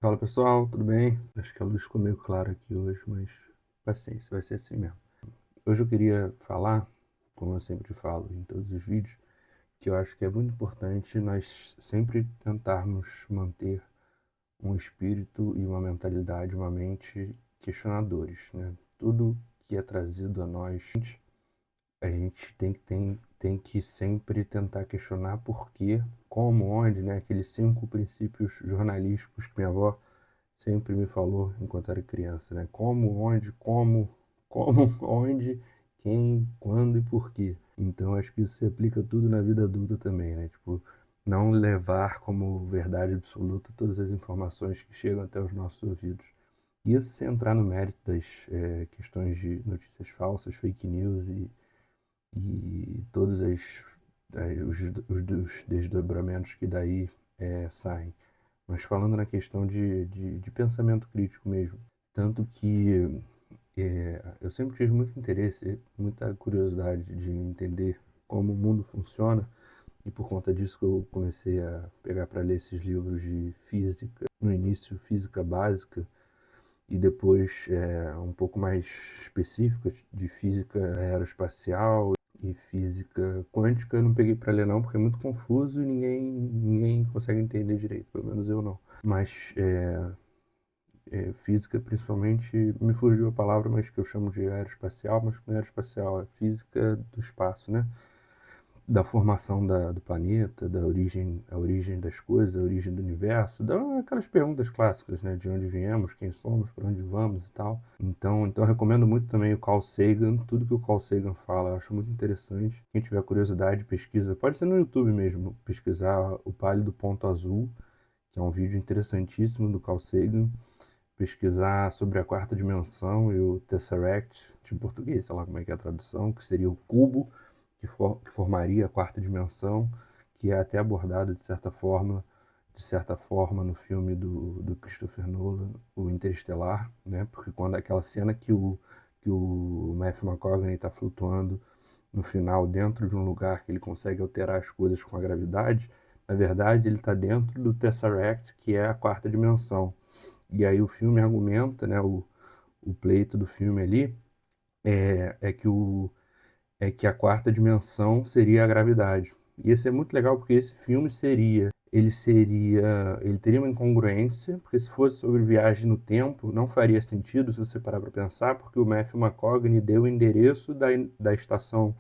Fala pessoal, tudo bem? Acho que a luz ficou meio clara aqui hoje, mas paciência, vai ser assim mesmo. Hoje eu queria falar, como eu sempre falo em todos os vídeos, que eu acho que é muito importante nós sempre tentarmos manter um espírito e uma mentalidade, uma mente questionadores, né? Tudo que é trazido a nós, a gente tem que sempre tentar questionar por quê, como, onde, né? Aqueles 5 princípios jornalísticos que minha avó sempre me falou enquanto era criança, né? Como, onde, onde, quem, quando e por quê. Então acho que isso se aplica tudo na vida adulta também, né? Tipo, não levar como verdade absoluta todas as informações que chegam até os nossos ouvidos. E isso sem entrar no mérito das questões de notícias falsas, fake news e todos os desdobramentos que daí saem, mas falando na questão de pensamento crítico mesmo. Tanto que eu sempre tive muito interesse, muita curiosidade de entender como o mundo funciona, e por conta disso que eu comecei a pegar para ler esses livros de física, no início física básica, e depois um pouco mais específicas de física aeroespacial e física quântica. Eu não peguei para ler não, porque é muito confuso e ninguém consegue entender direito, pelo menos eu não. Mas física, principalmente, me fugiu a palavra, mas que eu chamo de aeroespacial, mas não é aeroespacial, é física do espaço, né? Da formação do planeta, a origem das coisas, a origem do universo, aquelas perguntas clássicas, né? De onde viemos, quem somos, para onde vamos e tal. Então eu recomendo muito também o Carl Sagan, tudo que o Carl Sagan fala, eu acho muito interessante. Quem tiver curiosidade, pesquisa, pode ser no YouTube mesmo, pesquisar O Pálido Ponto Azul, que é um vídeo interessantíssimo do Carl Sagan, pesquisar sobre a quarta dimensão e o Tesseract, em português, sei lá como é que é a tradução, que seria o cubo que formaria a quarta dimensão, que é até abordado de certa forma no filme do Christopher Nolan, o Interestelar, né? Porque quando aquela cena que o Matthew McConaughey está flutuando no final dentro de um lugar que ele consegue alterar as coisas com a gravidade, na verdade ele está dentro do Tesseract, que é a quarta dimensão. E aí o filme argumenta, né, o pleito do filme ali é, é que o, é que a quarta dimensão seria a gravidade. E isso é muito legal porque esse filme ele teria uma incongruência, porque se fosse sobre viagem no tempo, não faria sentido se você parar para pensar, porque o Matthew McConaughey deu o endereço da estação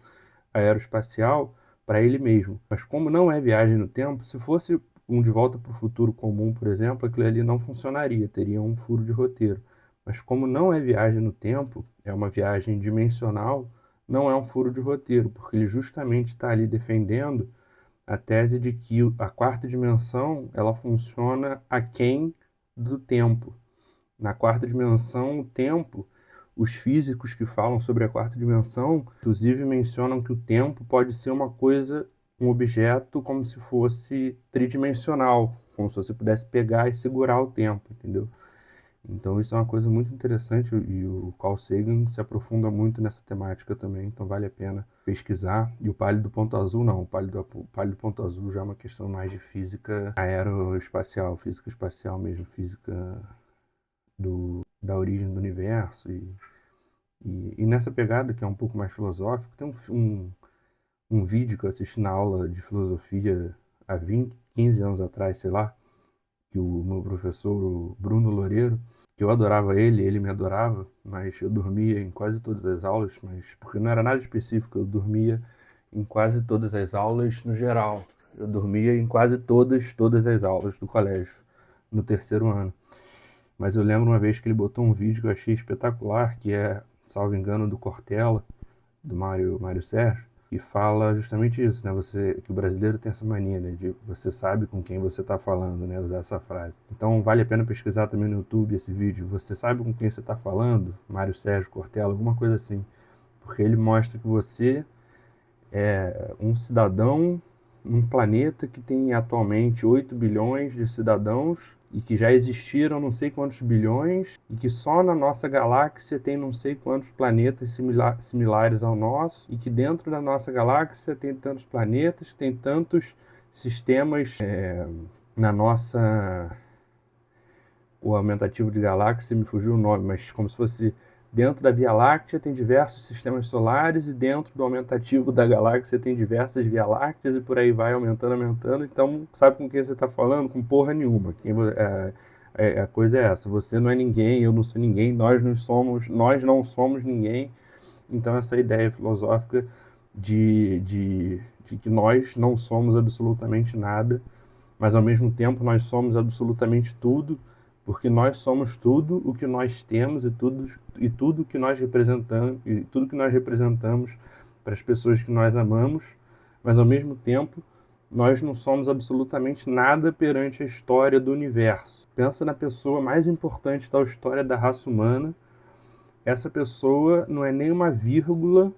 aeroespacial para ele mesmo. Mas como não é viagem no tempo, se fosse um De Volta para o Futuro comum, por exemplo, aquilo ali não funcionaria, teria um furo de roteiro. Mas como não é viagem no tempo, é uma viagem dimensional, não é um furo de roteiro, porque ele justamente está ali defendendo a tese de que a quarta dimensão ela funciona aquém do tempo. Na quarta dimensão, o tempo, os físicos que falam sobre a quarta dimensão, inclusive mencionam que o tempo pode ser uma coisa, um objeto como se fosse tridimensional, como se você pudesse pegar e segurar o tempo, entendeu? Então isso é uma coisa muito interessante e o Carl Sagan se aprofunda muito nessa temática também, então vale a pena pesquisar. E o Pálido Ponto Azul não, o Pálido Ponto Azul já é uma questão mais de física aeroespacial, física espacial mesmo, física da origem do universo e nessa pegada que é um pouco mais filosófico, tem um vídeo que eu assisti na aula de filosofia há 20, 15 anos atrás, sei lá, que o meu professor, o Bruno Loureiro, que eu adorava ele me adorava, mas eu dormia em quase todas as aulas, mas porque não era nada específico, eu dormia em quase todas as aulas no geral. Eu dormia em quase todas as aulas do colégio, no terceiro ano. Mas eu lembro uma vez que ele botou um vídeo que eu achei espetacular, que é, salvo engano, do Cortella, do Mário Sérgio, que fala justamente isso, né? Que o brasileiro tem essa mania, né? De você sabe com quem você está falando, né? Usar essa frase. Então vale a pena pesquisar também no YouTube esse vídeo. Você sabe com quem você está falando? Mário Sérgio Cortella, alguma coisa assim. Porque ele mostra que você é um cidadão num planeta que tem atualmente 8 bilhões de cidadãos e que já existiram não sei quantos bilhões e que só na nossa galáxia tem não sei quantos planetas similares ao nosso e que dentro da nossa galáxia tem tantos planetas, tem tantos sistemas na nossa o aumentativo de galáxia, me fugiu o nome, mas como se fosse dentro da Via Láctea tem diversos sistemas solares e dentro do aumentativo da galáxia tem diversas Via Lácteas e por aí vai aumentando, aumentando. Então, sabe com quem você está falando? Com porra nenhuma. A coisa é essa, você não é ninguém, eu não sou ninguém, nós não somos ninguém. Então essa ideia filosófica de que nós não somos absolutamente nada, mas ao mesmo tempo nós somos absolutamente tudo, porque nós somos tudo o que nós temos e tudo que nós representamos, e tudo que nós representamos para as pessoas que nós amamos, mas ao mesmo tempo nós não somos absolutamente nada perante a história do universo. Pensa na pessoa mais importante da história da raça humana. Essa pessoa não é nem uma vírgula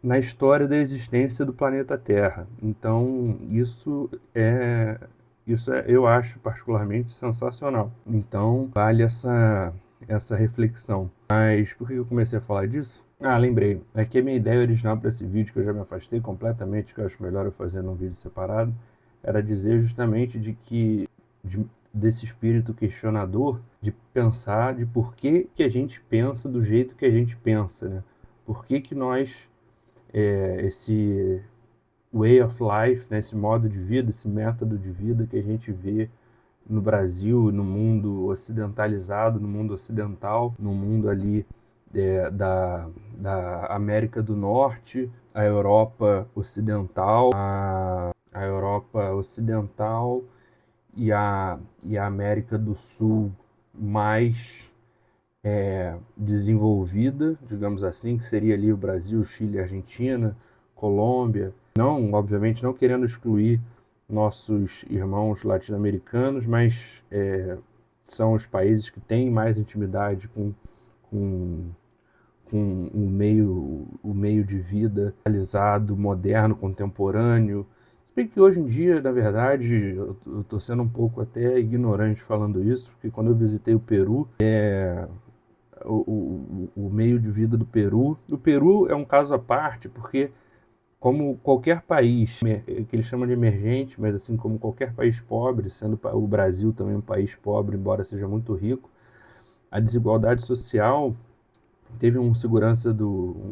na história da existência do planeta Terra. Então, eu acho particularmente sensacional. Então, vale essa reflexão. Mas por que eu comecei a falar disso? Ah, lembrei. É que a minha ideia original para esse vídeo, que eu já me afastei completamente, que eu acho melhor eu fazer num vídeo separado, era dizer justamente desse espírito questionador, de pensar de por que a gente pensa do jeito que a gente pensa, né? Por que nós, esse way of life, né, esse modo de vida, esse método de vida que a gente vê no Brasil, no mundo ocidentalizado, no mundo ocidental, no mundo ali da América do Norte, a Europa Ocidental, a Europa Ocidental e a América do Sul mais desenvolvida, digamos assim, que seria ali o Brasil, Chile, Argentina, Colômbia. Não, obviamente, não querendo excluir nossos irmãos latino-americanos, mas são os países que têm mais intimidade com, com o meio de vida atualizado, moderno, contemporâneo. Se bem que hoje em dia, na verdade, eu estou sendo um pouco até ignorante falando isso, porque quando eu visitei o Peru, o meio de vida do Peru. O Peru é um caso à parte, porque como qualquer país, que eles chamam de emergente, mas assim como qualquer país pobre, sendo o Brasil também um país pobre, embora seja muito rico, a desigualdade social. Teve um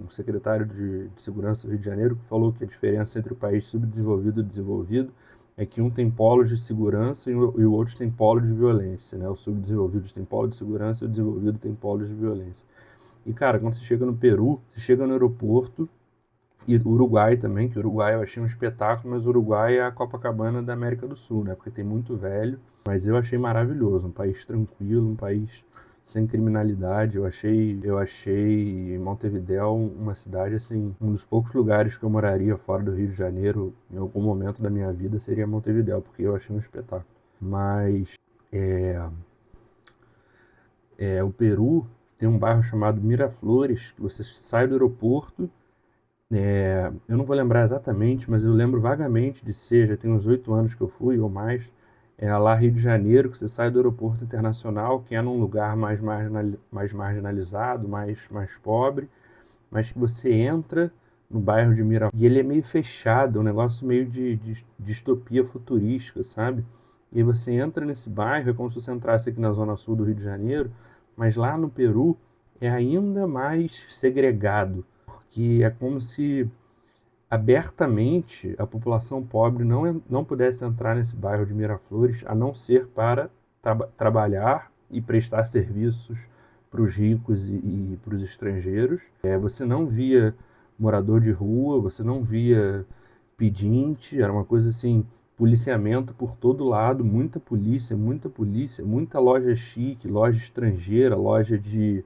secretário de segurança do Rio de Janeiro que falou que a diferença entre o país subdesenvolvido e desenvolvido é que um tem polos de segurança e o outro tem polo de violência, né? O subdesenvolvido tem polo de segurança e o desenvolvido tem polo de violência. E, cara, quando você chega no Peru, você chega no aeroporto, e o Uruguai também, que o Uruguai eu achei um espetáculo, mas o Uruguai é a Copacabana da América do Sul, né? Porque tem muito velho, mas eu achei maravilhoso, um país tranquilo, um país sem criminalidade. Eu achei Montevidéu uma cidade, assim, um dos poucos lugares que eu moraria fora do Rio de Janeiro em algum momento da minha vida seria Montevidéu, porque eu achei um espetáculo. Mas o Peru tem um bairro chamado Miraflores, que você sai do aeroporto. Eu não vou lembrar exatamente, mas eu lembro vagamente de ser, já tem uns 8 anos que eu fui ou mais, lá Rio de Janeiro, que você sai do aeroporto internacional, que é num lugar mais marginalizado, mais pobre, mas que você entra no bairro de Miraflores, e ele é meio fechado, é um negócio meio de distopia futurística, sabe? E aí você entra nesse bairro, é como se você entrasse aqui na zona sul do Rio de Janeiro, mas lá no Peru é ainda mais segregado, porque é como se abertamente a população pobre não pudesse entrar nesse bairro de Miraflores, a não ser para trabalhar e prestar serviços para os ricos e para os estrangeiros. Você não via morador de rua, você não via pedinte, era uma coisa assim, policiamento por todo lado, muita polícia, muita loja chique, loja estrangeira, loja de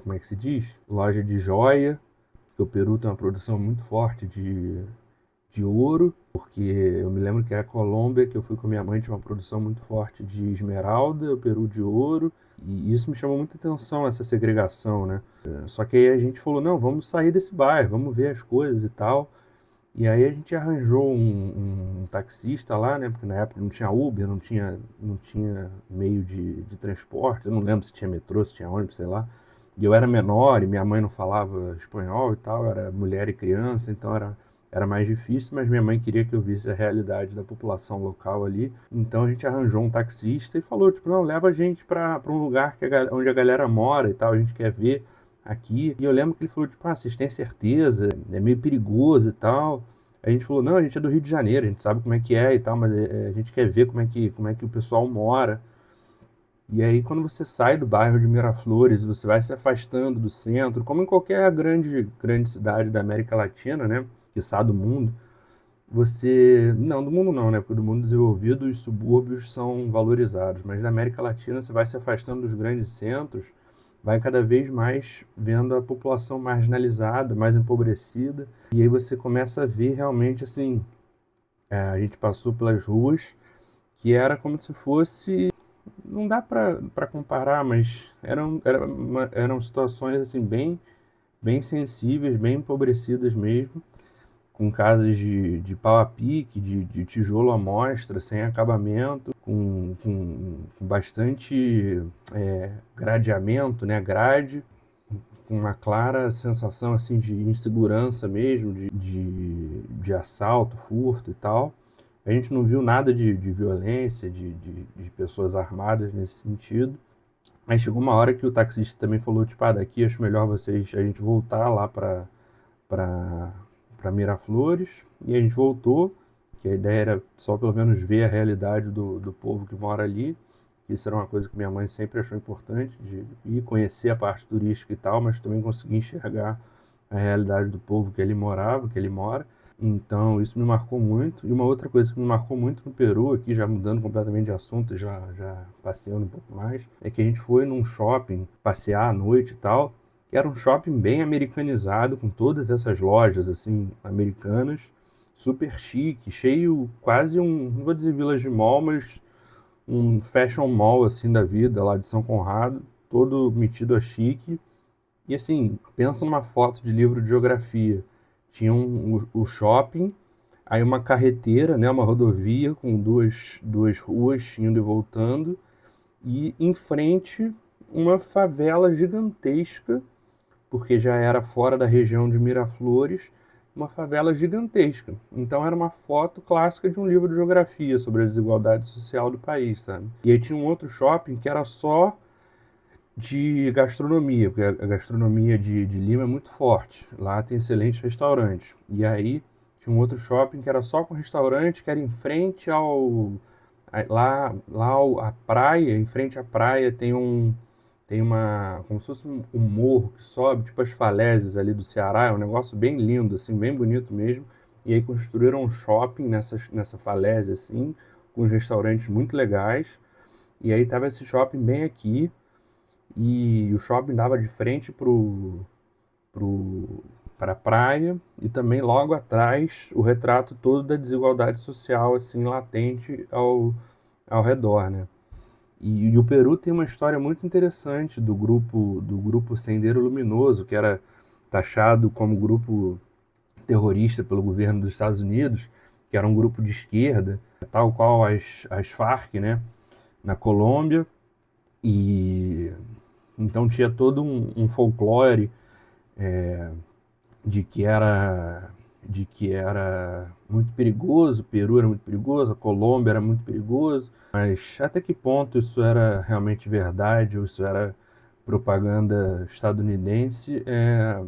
como é que se diz? Loja de joia, porque o Peru tem uma produção muito forte de ouro, porque eu me lembro que a Colômbia, que eu fui com a minha mãe, tinha uma produção muito forte de esmeralda, o Peru de ouro, e isso me chamou muita atenção, essa segregação, né? Só que aí a gente falou, não, vamos sair desse bairro, vamos ver as coisas e tal. E aí a gente arranjou um taxista lá, né? Porque na época não tinha Uber, não tinha meio de transporte, eu não lembro se tinha metrô, se tinha ônibus, sei lá. E eu era menor e minha mãe não falava espanhol e tal, era mulher e criança, então era mais difícil, mas minha mãe queria que eu visse a realidade da população local ali. Então a gente arranjou um taxista e falou, tipo, não, leva a gente para um lugar onde a galera mora e tal, a gente quer ver aqui. E eu lembro que ele falou, tipo, ah, vocês têm certeza? É meio perigoso e tal. A gente falou, não, a gente é do Rio de Janeiro, a gente sabe como é que é e tal, mas a gente quer ver como é que o pessoal mora. E aí, quando você sai do bairro de Miraflores, você vai se afastando do centro, como em qualquer grande cidade da América Latina, né? Quiçá do mundo, você. Não, do mundo não, né? Porque do mundo desenvolvido os subúrbios são valorizados, mas na América Latina você vai se afastando dos grandes centros, vai cada vez mais vendo a população marginalizada, mais empobrecida, e aí você começa a ver realmente assim. A gente passou pelas ruas que era como se fosse não dá para comparar, mas eram situações assim bem sensíveis, bem empobrecidas mesmo, com casas de pau a pique, de tijolo à mostra, sem acabamento, com bastante gradeamento, né, grade, com uma clara sensação assim de insegurança mesmo, de assalto, furto e tal. A gente não viu nada de violência, de pessoas armadas nesse sentido. Aí chegou uma hora que o taxista também falou, tipo, ah, daqui acho melhor a gente voltar lá para Miraflores. E a gente voltou, que a ideia era só pelo menos ver a realidade do povo que mora ali. Isso era uma coisa que minha mãe sempre achou importante, de ir conhecer a parte turística e tal, mas também conseguir enxergar a realidade do povo que ele morava, que ele mora. Então, isso me marcou muito. E uma outra coisa que me marcou muito no Peru, aqui já mudando completamente de assunto, já passeando um pouco mais, é que a gente foi num shopping passear à noite e tal, que era um shopping bem americanizado, com todas essas lojas, assim, americanas, super chique, cheio, quase não vou dizer Village Mall, mas um fashion mall, assim, da vida, lá de São Conrado, todo metido a chique. E assim, pensa numa foto de livro de geografia. Tinha o shopping, aí uma carreteira, né, uma rodovia com duas ruas indo e voltando, e em frente uma favela gigantesca, porque já era fora da região de Miraflores, uma favela gigantesca. Então era uma foto clássica de um livro de geografia sobre a desigualdade social do país, sabe? E aí tinha um outro shopping que era só de gastronomia, porque a gastronomia de Lima é muito forte. Lá tem excelentes restaurantes. E aí tinha um outro shopping que era só com restaurante, que era em frente a praia, em frente à praia tem uma, como se fosse um morro que sobe, tipo as falésias ali do Ceará, é um negócio bem lindo, assim, bem bonito mesmo. E aí construíram um shopping nessa falésia, assim, com os restaurantes muito legais. E aí tava esse shopping bem aqui, e o shopping dava de frente para a praia e também logo atrás o retrato todo da desigualdade social assim latente ao redor, né? E o Peru tem uma história muito interessante do grupo Sendeiro Luminoso, que era taxado como grupo terrorista pelo governo dos Estados Unidos, que era um grupo de esquerda, tal qual as Farc, né, na Colômbia. E então tinha todo um folclore de que era de que era muito perigoso, o Peru era muito perigoso, a Colômbia era muito perigoso, mas até que ponto isso era realmente verdade ou isso era propaganda estadunidense é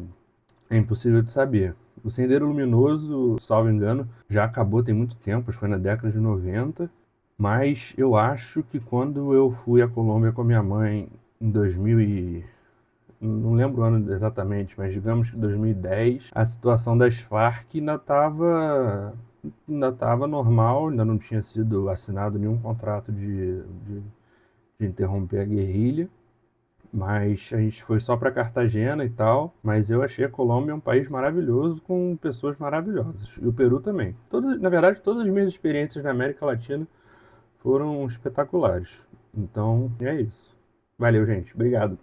impossível de saber. O Sendeiro Luminoso, salvo engano, já acabou tem muito tempo, acho que foi na década de 90, mas eu acho que quando eu fui à Colômbia com a minha mãe em 2000 não lembro o ano exatamente, mas digamos que 2010, a situação das Farc ainda estava normal, ainda não tinha sido assinado nenhum contrato de interromper a guerrilha, mas a gente foi só para Cartagena e tal, mas eu achei a Colômbia um país maravilhoso com pessoas maravilhosas, e o Peru também. Na verdade, todas as minhas experiências na América Latina foram espetaculares. Então, é isso. Valeu, gente. Obrigado.